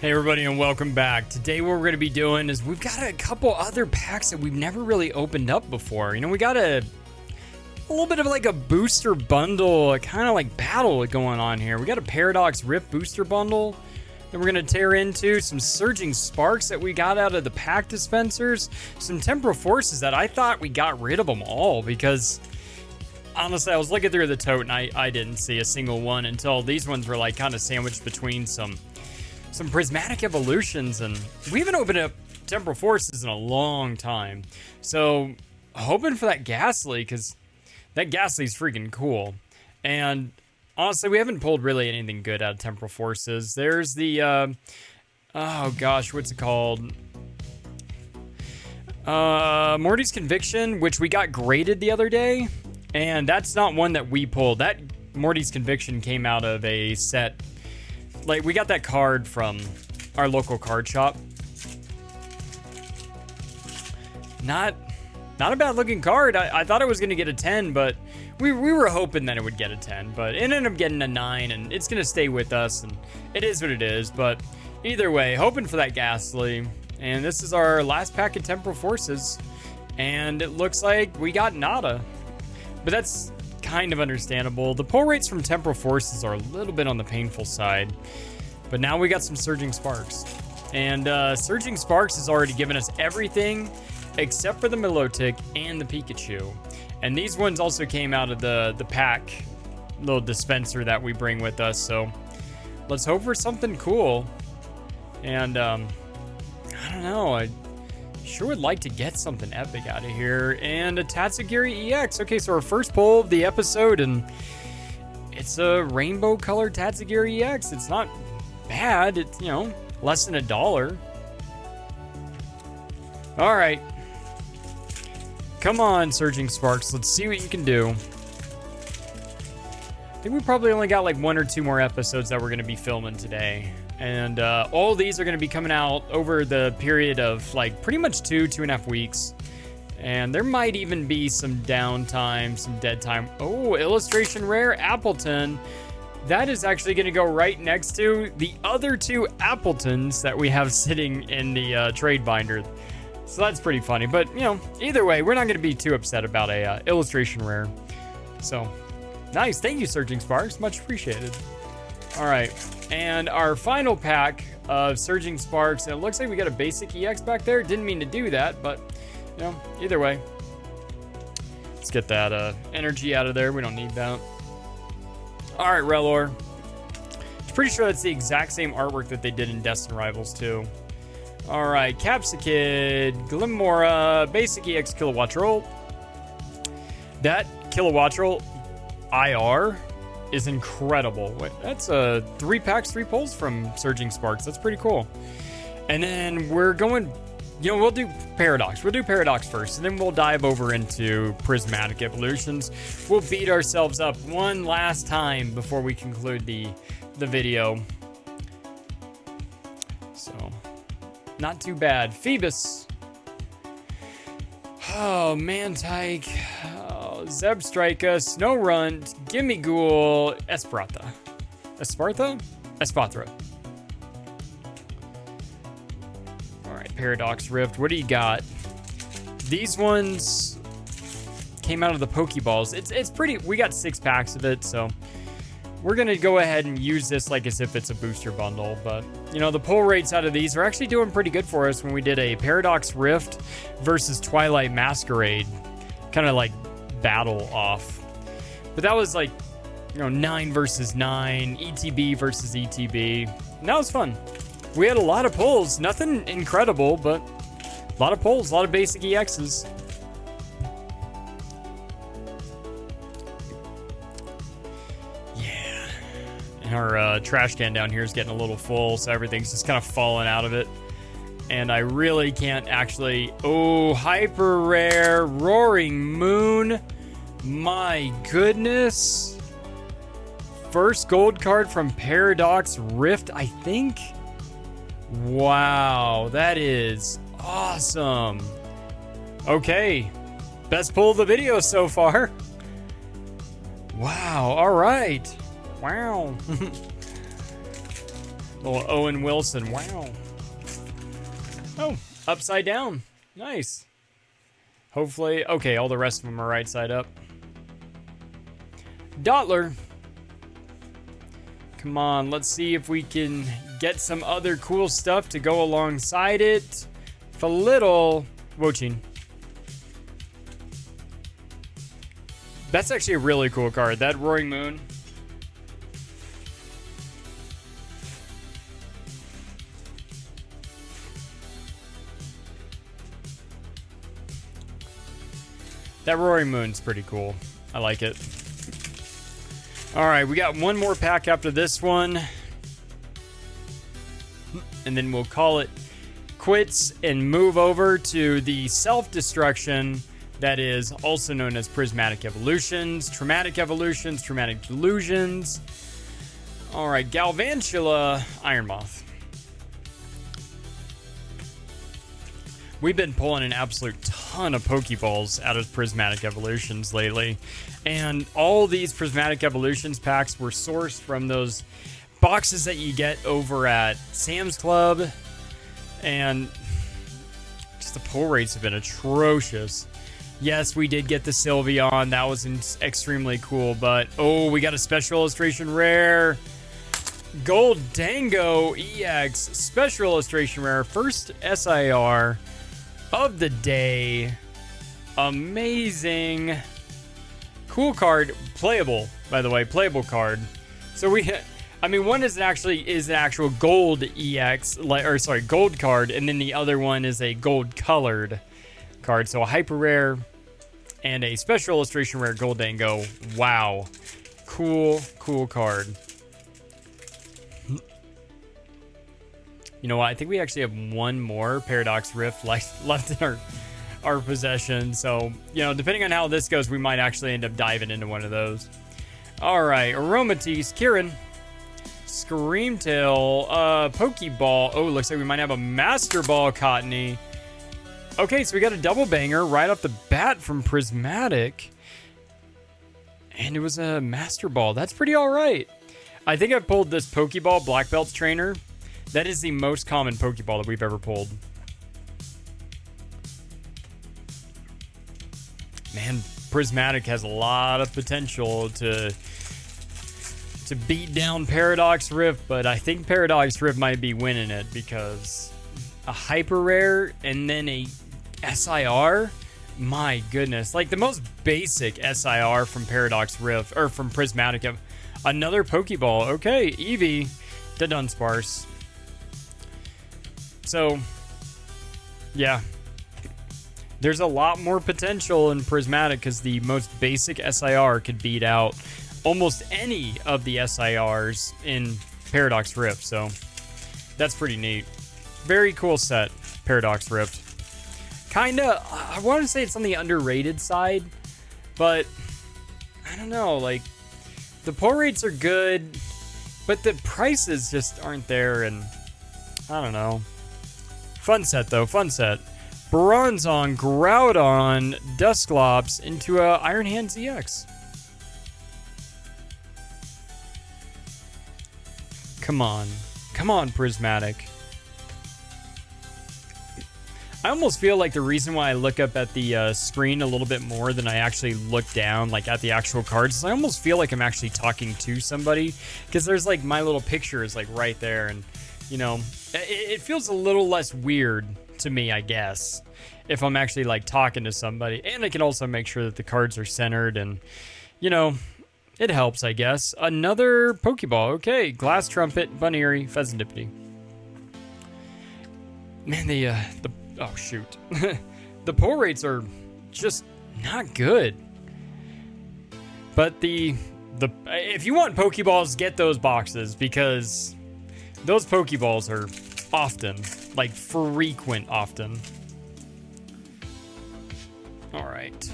Hey everybody and welcome back. Today what we're going to be doing is we've got a couple other packs that we've never really opened up before. You know, we got a little bit of like a booster bundle, a kind of like battle going on here. We got a Paradox Rift booster bundle that we're going to tear into, some Surging Sparks that we got out of the pack dispensers, some Temporal Forces that I thought we got rid of them all because honestly I was looking through the tote and I didn't see a single one until these ones were like kind of sandwiched between some Prismatic Evolutions, and we haven't opened up Temporal Forces in a long time. So, hoping for that Ghastly, because that Ghastly's freaking cool. And, honestly, we haven't pulled really anything good out of Temporal Forces. There's the, oh gosh, what's it called? Morty's Conviction, which we got graded the other day, and that's not one that we pulled. That Morty's Conviction came out of a set. Like, we got that card from our local card shop. Not a bad looking card. I thought it was going to get a 10, but we were hoping that it would get a 10. But it ended up getting a 9, and it's going to stay with us, and it is what it is. But either way, hoping for that Ghastly. And this is our last pack of Temporal Forces. And it looks like we got nada. But that's kind of understandable. The pull rates from Temporal Forces are a little bit on the painful side, but now we got some Surging Sparks, and Surging Sparks has already given us everything except for the Milotic and the Pikachu, and these ones also came out of the pack little dispenser that we bring with us, so let's hope for something cool. And I don't know, I sure would like to get something epic out of here. And a Tatsugiri EX. Okay, so our first pull of the episode, and it's a rainbow colored Tatsugiri EX. It's not bad. It's, you know, less than $1. All right. Come on, Surging Sparks. Let's see what you can do. I think we probably only got like 1 or 2 more episodes that we're going to be filming today. And all these are going to be coming out over the period of like pretty much 2.5 weeks. And there might even be some downtime, some dead time. Oh, illustration rare Appleton. That is actually going to go right next to the other 2 Appletons that we have sitting in the trade binder. So that's pretty funny. But, you know, either way, we're not going to be too upset about a illustration rare. So, nice. Thank you, Surging Sparks. Much appreciated. All right. And our final pack of Surging Sparks, and it looks like we got a basic EX back there. Didn't mean to do that, but, you know, either way. Let's get that energy out of there. We don't need that. All right, Relor. I'm pretty sure that's the exact same artwork that they did in Destin Rivals, too. All right, Capsicid, Glimmora, basic EX Kilowattrel. That Kilowattrel IR is incredible. Wait, that's 3 packs, 3 pulls from Surging Sparks. That's pretty cool. And then we're going, you know, we'll do Paradox. We'll do Paradox first, and then we'll dive over into Prismatic Evolutions. We'll beat ourselves up one last time before we conclude the video. So, not too bad. Phoebus. Oh, Mantike. Zebstrika, Snowrunt, Gimmighoul, Esparta. Espathra. Alright, Paradox Rift. What do you got? These ones came out of the Pokeballs. It's pretty. We got 6 packs of it, so we're gonna go ahead and use this like as if it's a booster bundle. But you know, the pull rates out of these are actually doing pretty good for us when we did a Paradox Rift versus Twilight Masquerade. Kind of like battle off, but that was like, you know, 9 versus 9, ETB versus ETB, and that was fun. We had a lot of pulls, nothing incredible, but a lot of pulls, a lot of basic EXs. Yeah, and our trash can down here is getting a little full, so everything's just kind of falling out of it. And I really can't actually... Oh, hyper rare Roaring Moon. My goodness. First gold card from Paradox Rift, I think. Wow, that is awesome. Okay, best pull of the video so far. Wow, all right. Wow. Little Owen Wilson. Wow. Oh, upside down. Nice. Hopefully. Okay, all the rest of them are right side up. Dottler. Come on, let's see if we can get some other cool stuff to go alongside it. A little Wochin. That's actually a really cool card. That Roaring Moon. That Roaring Moon's pretty cool. I like it. All right, we got one more pack after this one. And then we'll call it quits and move over to the self-destruction that is also known as Prismatic Evolutions, Traumatic Evolutions, Traumatic Delusions. All right, Galvantula, Iron Moth. We've been pulling an absolute ton of Pokeballs out of Prismatic Evolutions lately. And all these Prismatic Evolutions packs were sourced from those boxes that you get over at Sam's Club. And just the pull rates have been atrocious. Yes, we did get the Sylveon. That was extremely cool. But, oh, we got a Special Illustration Rare. Gold Dango EX Special Illustration Rare. First SIR of the day. Amazing. Cool card. Playable, by the way. Playable card. So one is an actual gold EX, gold card, and then the other one is a gold colored card. So a hyper rare and a special illustration rare Gold Dango. Wow. Cool card. You know what? I think we actually have one more Paradox Rift left in our possession. So, depending on how this goes, we might actually end up diving into one of those. All right. Aromatisse, Kieran. Screamtail, Pokeball. Oh, looks like we might have a Master Ball Cottony. Okay, so we got a double banger right off the bat from Prismatic. And it was a Master Ball. That's pretty alright. I think I've pulled this Pokeball Black Belts Trainer. That is the most common Pokeball that we've ever pulled. Man, Prismatic has a lot of potential to beat down Paradox Rift, but I think Paradox Rift might be winning it because a hyper rare and then a SIR, my goodness, like the most basic SIR from Paradox Rift or from Prismatic. Another Pokeball. Okay, Eevee, the Dunsparce. So, yeah, there's a lot more potential in Prismatic because the most basic SIR could beat out almost any of the SIRs in Paradox Rift, so that's pretty neat. Very cool set, Paradox Rift. Kinda, I want to say it's on the underrated side, but I don't know, like, the pull rates are good, but the prices just aren't there, and I don't know. Fun set, though, fun set. Bronzong, Groudon, Dusclops into a Iron Hands EX. Come on, Prismatic. I almost feel like the reason why I look up at the screen a little bit more than I actually look down, like at the actual cards, is I almost feel like I'm actually talking to somebody because there's like my little picture is like right there, and it feels a little less weird to me, I guess, if I'm actually like talking to somebody, and I can also make sure that the cards are centered and it helps, I guess. Another Pokeball. Okay. Glass Trumpet, Buneary, Pheasantipity. Man, oh, shoot. The pull rates are just not good. But if you want Pokeballs, get those boxes because those Pokeballs are often, like frequent often. All right.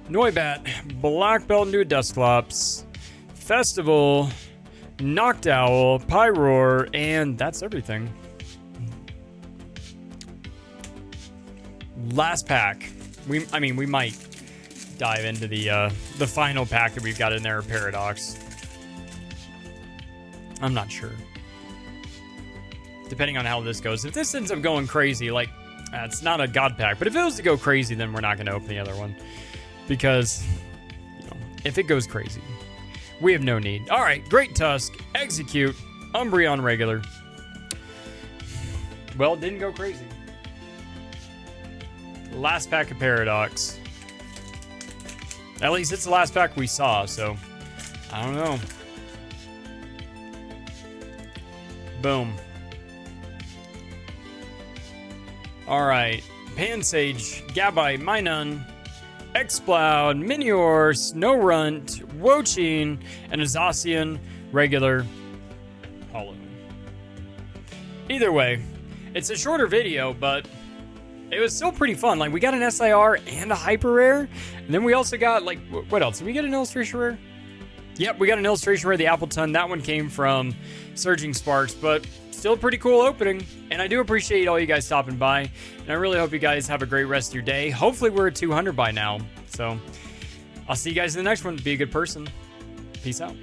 Noibat, Black Belt into a Dusclops, Festival, Noctowl, Pyroar, and that's everything. Last pack. We might dive into the final pack that we've got in there, Paradox. I'm not sure. Depending on how this goes. If this ends up going crazy, like, it's not a God pack. But if it was to go crazy, then we're not going to open the other one. Because, you know, if it goes crazy, we have no need. All right, Great Tusk, Execute, Umbreon regular. Well, it didn't go crazy. Last pack of Paradox. At least it's the last pack we saw, so I don't know. Boom. Alright. Pansage, Gabite, Minun, Exploud, Minior, Snorunt, Wochine, and a Zacian regular holo. Either way, it's a shorter video, but it was still pretty fun. Like, we got an SIR and a hyper rare, and then we also got, like, what else? Did we get an illustration rare? Yep, we got an illustration rare, the Appleton. That one came from Surging Sparks, but still a pretty cool opening. And I do appreciate all you guys stopping by, and I really hope you guys have a great rest of your day. Hopefully we're at 200 by now. So I'll see you guys in the next one. Be a good person. Peace out.